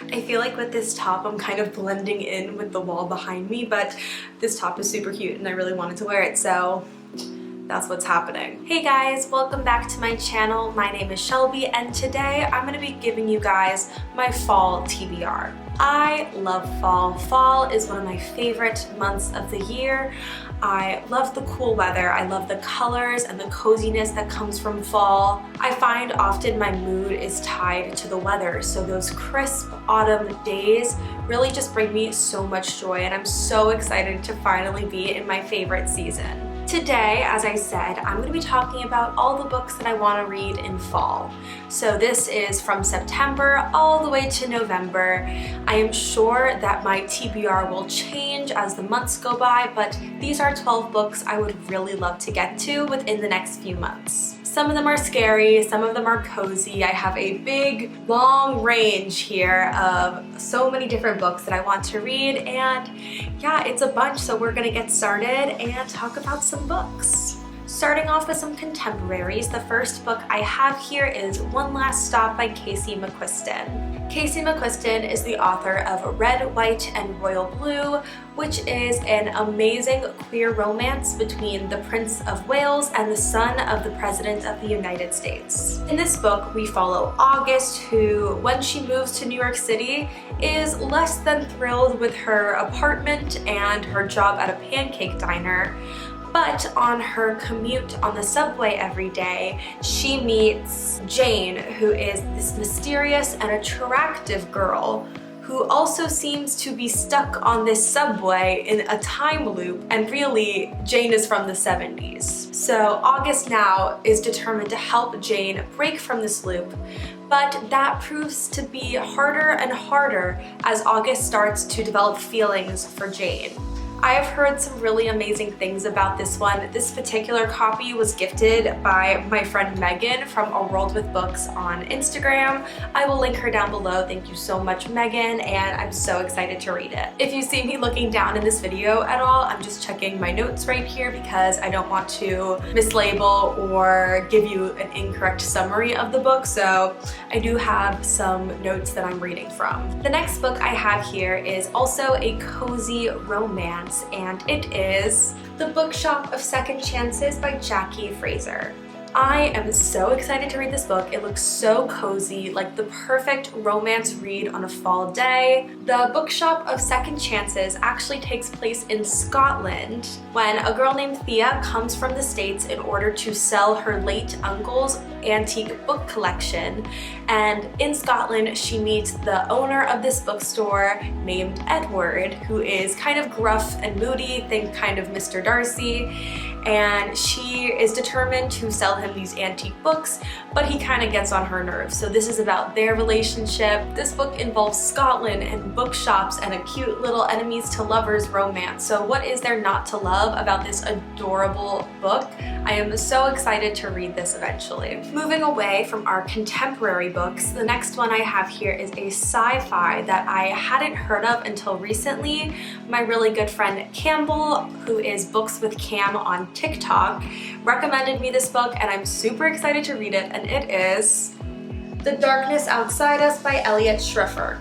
I feel like with this top I'm kind of blending in with the wall behind me, but this top is super cute and I really wanted to wear it, so that's what's happening. Hey guys, welcome back to my channel. My name is Shelby and today I'm going to be giving you guys my fall TBR. I love fall. Fall is one of my favorite months of the year. I love the cool weather. I love the colors and the coziness that comes from fall. I find often my mood is tied to the weather, so those crisp autumn days really just bring me so much joy, and I'm so excited to finally be in my favorite season. Today, as I said, I'm going to be talking about all the books that I want to read in fall. So this is from September all the way to November. I am sure that my TBR will change as the months go by, but these are 12 books I would really love to get to within the next few months. Some of them are scary, some of them are cozy. I have a big, long range here of so many different books that I want to read, and yeah, it's a bunch, so we're gonna get started and talk about some books. Starting off with some contemporaries, the first book I have here is One Last Stop by Casey McQuiston. Casey McQuiston is the author of Red, White, and Royal Blue, which is an amazing queer romance between the Prince of Wales and the son of the President of the United States. In this book, we follow August, who, when she moves to New York City, is less than thrilled with her apartment and her job at a pancake diner. But on her commute on the subway every day, she meets Jane, who is this mysterious and attractive girl who also seems to be stuck on this subway in a time loop, and really, Jane is from the 70s. So August now is determined to help Jane break from this loop, but that proves to be harder and harder as August starts to develop feelings for Jane. I have heard some really amazing things about this one. This particular copy was gifted by my friend Megan from A World with Books on Instagram. I will link her down below. Thank you so much, Megan, and I'm so excited to read it. If you see me looking down in this video at all, I'm just checking my notes right here because I don't want to mislabel or give you an incorrect summary of the book, so I do have some notes that I'm reading from. The next book I have here is also a cozy romance, and it is The Bookshop of Second Chances by Jackie Fraser. I am so excited to read this book. It looks so cozy, like the perfect romance read on a fall day. The Bookshop of Second Chances actually takes place in Scotland when a girl named Thea comes from the States in order to sell her late uncle's antique book collection. And in Scotland, she meets the owner of this bookstore named Edward, who is kind of gruff and moody, think kind of Mr. Darcy. And she is determined to sell him these antique books, but he kind of gets on her nerves. So this is about their relationship. This book involves Scotland and bookshops and a cute little enemies to lovers romance. So what is there not to love about this adorable book? I am so excited to read this eventually. Moving away from our contemporary books, the next one I have here is a sci-fi that I hadn't heard of until recently. My really good friend Campbell, who is Books with Cam on TikTok, recommended me this book, and I'm super excited to read it, and it is The Darkness Outside Us by Elliot Schrieffer.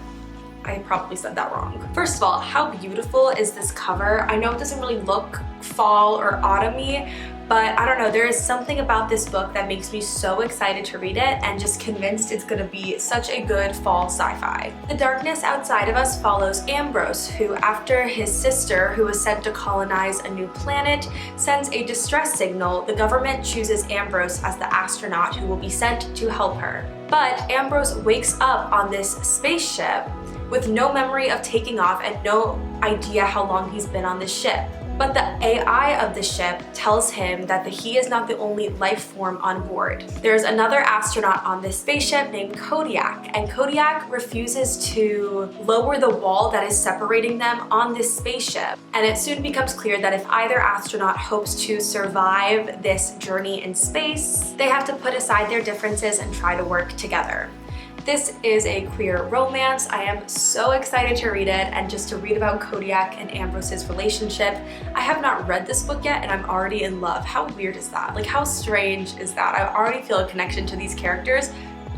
I probably said that wrong. First of all, how beautiful is this cover? I know it doesn't really look fall or autumny, but I don't know, there is something about this book that makes me so excited to read it and just convinced it's gonna be such a good fall sci-fi. The Darkness Outside of Us follows Ambrose, who after his sister, who was sent to colonize a new planet, sends a distress signal. The government chooses Ambrose as the astronaut who will be sent to help her. But Ambrose wakes up on this spaceship with no memory of taking off and no idea how long he's been on this ship. But the AI of the ship tells him that he is not the only life form on board. There's another astronaut on this spaceship named Kodiak, and Kodiak refuses to lower the wall that is separating them on this spaceship. And it soon becomes clear that if either astronaut hopes to survive this journey in space, they have to put aside their differences and try to work together. This is a queer romance. I am so excited to read it and just to read about Kodiak and Ambrose's relationship. I have not read this book yet and I'm already in love. How weird is that? Like, how strange is that? I already feel a connection to these characters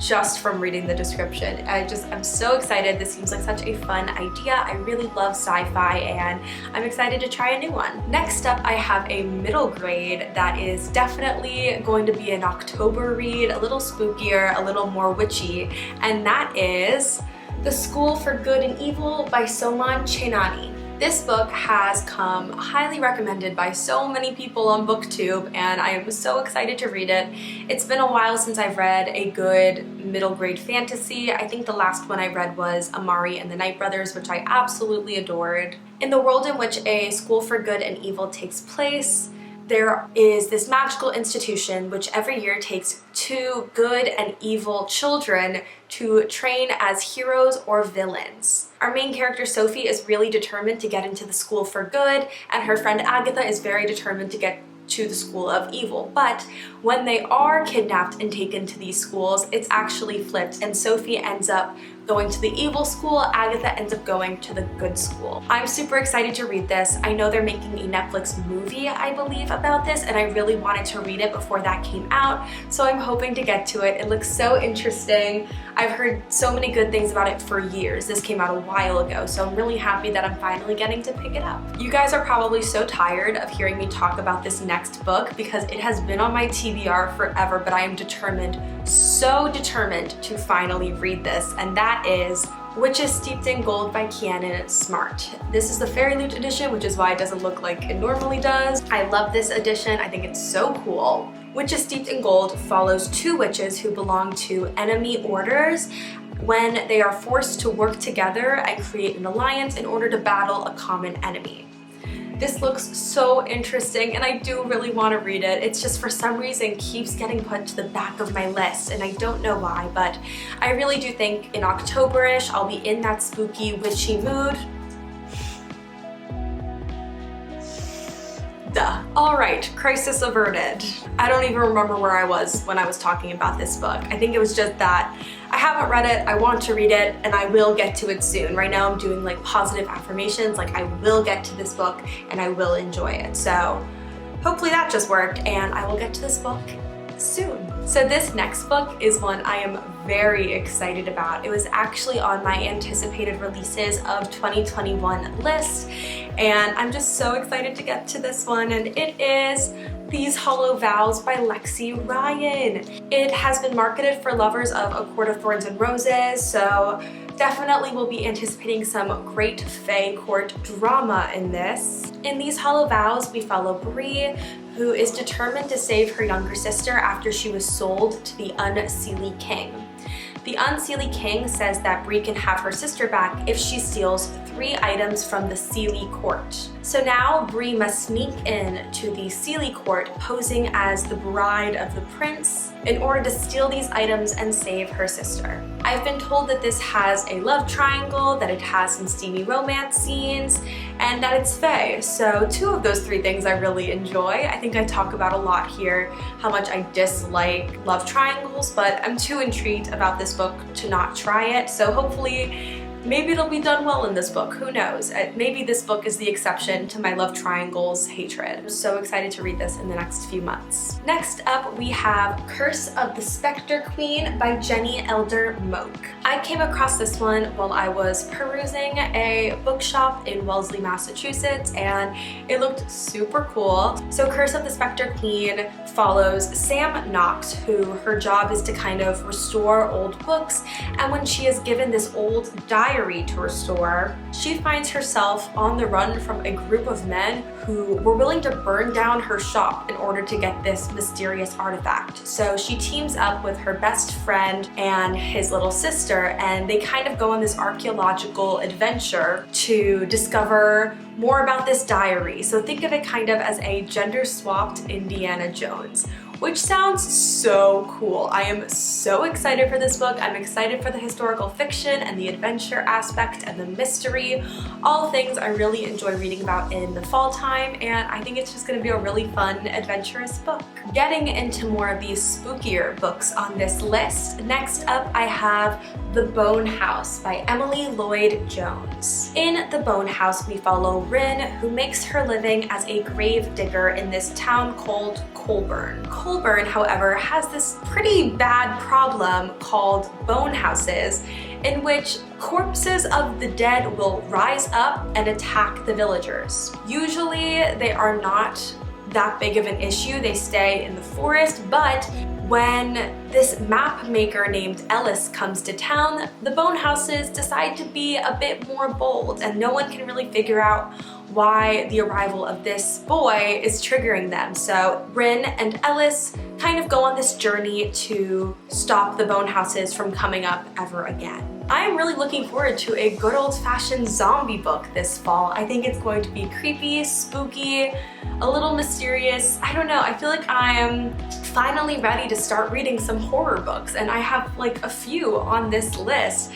just from reading the description. I'm so excited. This seems like such a fun idea. I really love sci-fi and I'm excited to try a new one. Next up, I have a middle grade that is definitely going to be an October read, a little spookier, a little more witchy, and that is The School for Good and Evil by Soman Chainani. This book has come highly recommended by so many people on BookTube, and I am so excited to read it. It's been a while since I've read a good middle grade fantasy. I think the last one I read was Amari and the Night Brothers, which I absolutely adored. In the world in which A School for Good and Evil takes place, there is this magical institution which every year takes 2 good and evil children to train as heroes or villains. Our main character Sophie is really determined to get into the school for good, and her friend Agatha is very determined to get to the school of evil. But when they are kidnapped and taken to these schools, it's actually flipped, and Sophie ends up going to the evil school, Agatha ends up going to the good school. I'm super excited to read this. I know they're making a Netflix movie, I believe, about this, and I really wanted to read it before that came out, so I'm hoping to get to it. It looks so interesting. I've heard so many good things about it for years. This came out a while ago, so I'm really happy that I'm finally getting to pick it up. You guys are probably so tired of hearing me talk about this next book because it has been on my TBR forever, but I am determined, so determined to finally read this, and that is Witches Steeped in Gold by Kianan Smart. This is the Fairy Loot edition, which is why it doesn't look like it normally does. I love this edition. I think it's so cool. Witches Steeped in Gold follows 2 witches who belong to enemy orders when they are forced to work together and create an alliance in order to battle a common enemy. This looks so interesting and I do really want to read it. It's just for some reason keeps getting put to the back of my list and I don't know why, but I really do think in October-ish I'll be in that spooky witchy mood. Duh. Alright, crisis averted. I don't even remember where I was when I was talking about this book. I think it was just that I haven't read it, I want to read it, and I will get to it soon. Right now I'm doing like positive affirmations, like I will get to this book and I will enjoy it. So hopefully that just worked and I will get to this book soon. So this next book is one I am very excited about. It was actually on my anticipated releases of 2021 list, and I'm just so excited to get to this one, and it is These Holo Vows by Lexi Ryan. It has been marketed for lovers of A Court of Thorns and Roses, so definitely will be anticipating some great fae court drama in this. In These Holo Vows, we follow Bree, who is determined to save her younger sister after she was sold to the Unseelie King. The Unseelie King says that Bree can have her sister back if she steals 3 items from the Seelie court. So now Bree must sneak in to the Seelie court posing as the bride of the prince in order to steal these items and save her sister. I've been told that this has a love triangle, that it has some steamy romance scenes, and that it's fae. So 2 of those 3 things I really enjoy. I think I talk about a lot here how much I dislike love triangles, but I'm too intrigued about this book to not try it. So hopefully maybe it'll be done well in this book, who knows? Maybe this book is the exception to my love triangles hatred. I'm so excited to read this in the next few months. Next up, we have Curse of the Spectre Queen by Jenny Elder Moak. I came across this one while I was perusing a bookshop in Wellesley, Massachusetts, and it looked super cool. So Curse of the Spectre Queen follows Sam Knox, who her job is to kind of restore old books, and when she is given this old diary to restore, she finds herself on the run from a group of men who were willing to burn down her shop in order to get this mysterious artifact. So she teams up with her best friend and his little sister, and they kind of go on this archaeological adventure to discover more about this diary. So think of it kind of as a gender-swapped Indiana Jones, which sounds so cool. I am so excited for this book. I'm excited for the historical fiction and the adventure aspect and the mystery, all things I really enjoy reading about in the fall time, and I think it's just gonna be a really fun, adventurous book. Getting into more of these spookier books on this list, next up I have The Bone House by Emily Lloyd Jones. In The Bone House, we follow Rin, who makes her living as a grave digger in this town called Colburn. Colburn, however, has this pretty bad problem called bone houses, in which corpses of the dead will rise up and attack the villagers. Usually they are not that big of an issue, they stay in the forest, but when this map maker named Ellis comes to town, the bone houses decide to be a bit more bold, and no one can really figure out why the arrival of this boy is triggering them. So Bryn and Ellis kind of go on this journey to stop the bone houses from coming up ever again. I am really looking forward to a good old-fashioned zombie book this fall. I think it's going to be creepy, spooky, a little mysterious. I don't know, I feel like I am finally ready to start reading some horror books, and I have like a few on this list.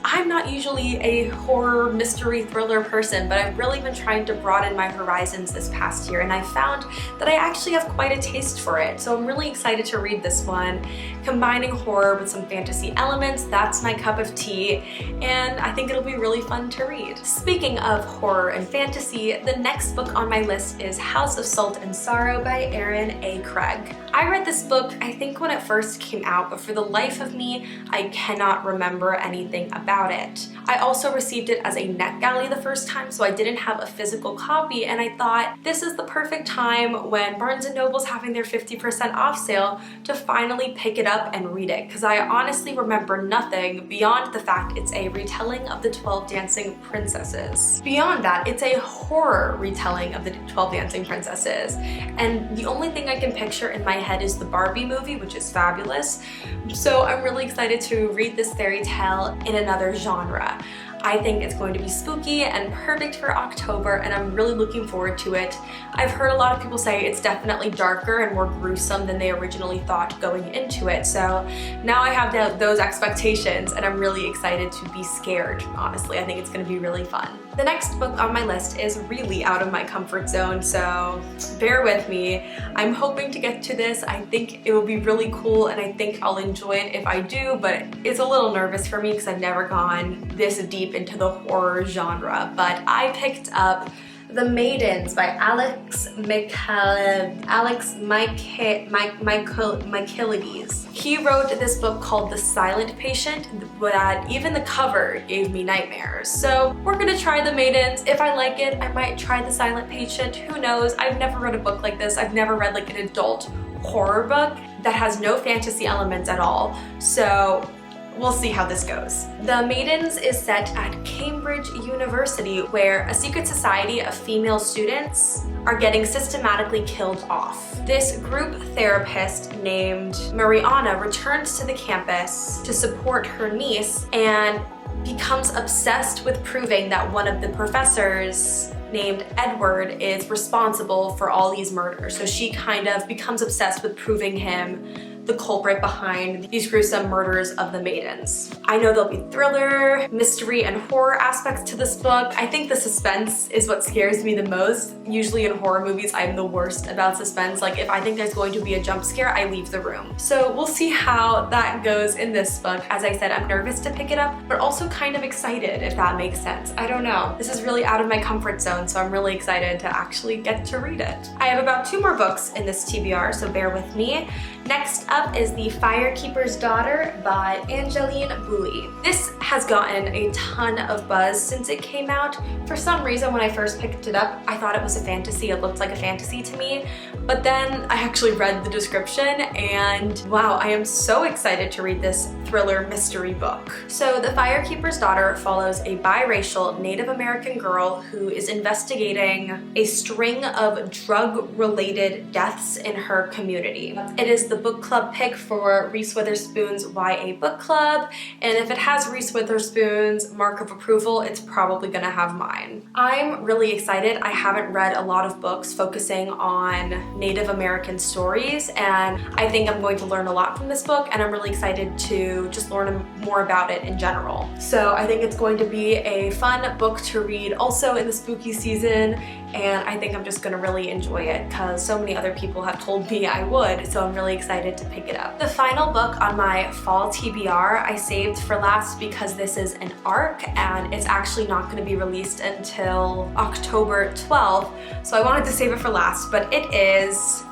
I'm not usually a horror mystery thriller person, but I've really been trying to broaden my horizons this past year, and I found that I actually have quite a taste for it. So I'm really excited to read this one. Combining horror with some fantasy elements, that's my cup of tea, and I think it'll be really fun to read. Speaking of horror and fantasy, the next book on my list is House of Salt and Sorrow by Erin A. Craig. I read this book, I think, when it first came out, but for the life of me, I cannot remember anything about it. I also received it as a NetGalley the first time, so I didn't have a physical copy, and I thought this is the perfect time when Barnes & Noble's having their 50% off sale to finally pick it up and read it, because I honestly remember nothing beyond the fact it's a retelling of the 12 Dancing Princesses. Beyond that, it's a horror retelling of the 12 Dancing Princesses, and the only thing I can picture in my head is the Barbie movie, which is fabulous. So I'm really excited to read this fairy tale in another genre. I think it's going to be spooky and perfect for October, and I'm really looking forward to it. I've heard a lot of people say it's definitely darker and more gruesome than they originally thought going into it, so now I have those expectations, and I'm really excited to be scared, honestly. I think it's going to be really fun. The next book on my list is really out of my comfort zone, so bear with me. I'm hoping to get to this. I think it will be really cool, and I think I'll enjoy it if I do, but it's a little nervous for me because I've never gone this deep into the horror genre. But I picked up The Maidens by Alex Michaelides. He wrote this book called The Silent Patient, but even the cover gave me nightmares. So we're gonna try The Maidens. If I like it, I might try The Silent Patient. Who knows? I've never read a book like this. I've never read like an adult horror book that has no fantasy elements at all. So we'll see how this goes. The Maidens is set at Cambridge University, where a secret society of female students are getting systematically killed off. This group therapist named Mariana returns to the campus to support her niece and becomes obsessed with proving that one of the professors named Edward is responsible for all these murders. So she kind of becomes obsessed with proving him the culprit behind these gruesome murders of the maidens. I know there'll be thriller, mystery, and horror aspects to this book. I think the suspense is what scares me the most. Usually in horror movies, I'm the worst about suspense. Like if I think there's going to be a jump scare, I leave the room. So we'll see how that goes in this book. As I said, I'm nervous to pick it up, but also kind of excited, if that makes sense. I don't know. This is really out of my comfort zone, so I'm really excited to actually get to read it. I have about 2 more books in this TBR, so bear with me. Next up is The Firekeeper's Daughter by Angeline Boulley. This has gotten a ton of buzz since it came out. For some reason, when I first picked it up, I thought it was a fantasy. It looked like a fantasy to me. But then I actually read the description and wow, I am so excited to read this thriller mystery book. So The Firekeeper's Daughter follows a biracial Native American girl who is investigating a string of drug-related deaths in her community. It is the book club pick for Reese Witherspoon's YA book club, and if it has Reese Witherspoon's mark of approval, it's probably gonna have mine. I'm really excited. I haven't read a lot of books focusing on Native American stories, and I think I'm going to learn a lot from this book, and I'm really excited to just learn more about it in general. So I think it's going to be a fun book to read also in the spooky season, and I think I'm just gonna really enjoy it because so many other people have told me I would, so I'm really excited to pick it up. The final book on my fall TBR I saved for last because this is an ARC and it's actually not going to be released until October 12th, so I wanted to save it for last, but it is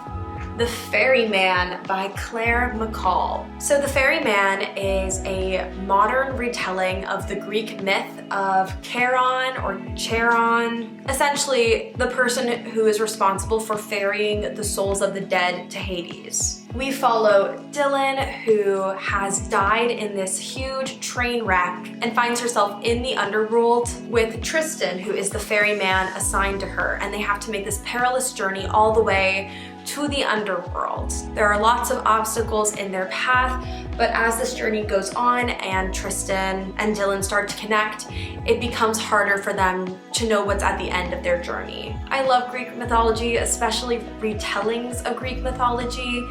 The Ferryman by Claire McCall. So The Ferryman is a modern retelling of the Greek myth of Charon or Charon, essentially the person who is responsible for ferrying the souls of the dead to Hades. We follow Dylan, who has died in this huge train wreck and finds herself in the underworld with Tristan, who is the ferryman assigned to her, and they have to make this perilous journey all the way to the underworld. There are lots of obstacles in their path, but as this journey goes on and Tristan and Dylan start to connect, it becomes harder for them to know what's at the end of their journey. I love Greek mythology, especially retellings of Greek mythology.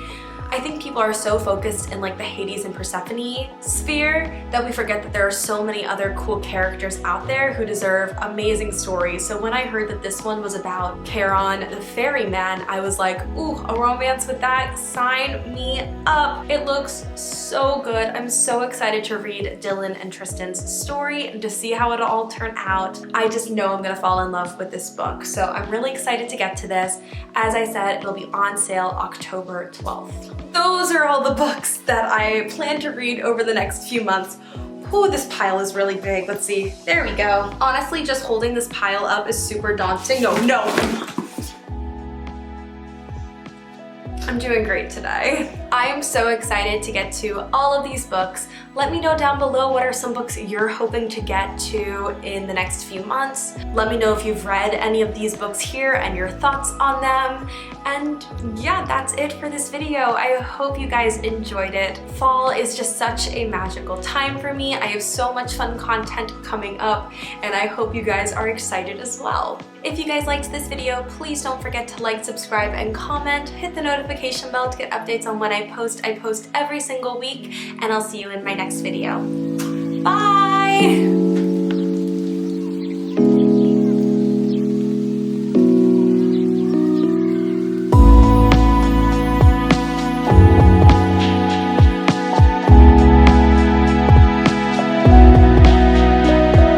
I think people are so focused in like the Hades and Persephone sphere that we forget that there are so many other cool characters out there who deserve amazing stories. So when I heard that this one was about Charon the ferryman, I was like, ooh, a romance with that? Sign me up. It looks so good. I'm so excited to read Dylan and Tristan's story and to see how it'll all turn out. I just know I'm gonna fall in love with this book. So I'm really excited to get to this. As I said, it'll be on sale October 12th. Those are all the books that I plan to read over the next few months. Ooh, this pile is really big. Let's see. There we go. Honestly, just holding this pile up is super daunting. No. I'm doing great today. I am so excited to get to all of these books. Let me know down below what are some books you're hoping to get to in the next few months. Let me know if you've read any of these books here and your thoughts on them. And yeah, that's it for this video. I hope you guys enjoyed it. Fall is just such a magical time for me. I have so much fun content coming up, and I hope you guys are excited as well. If you guys liked this video, please don't forget to like, subscribe, and comment. Hit the notification bell to get updates on when I post. I post every single week, and I'll see you in my next video. Bye!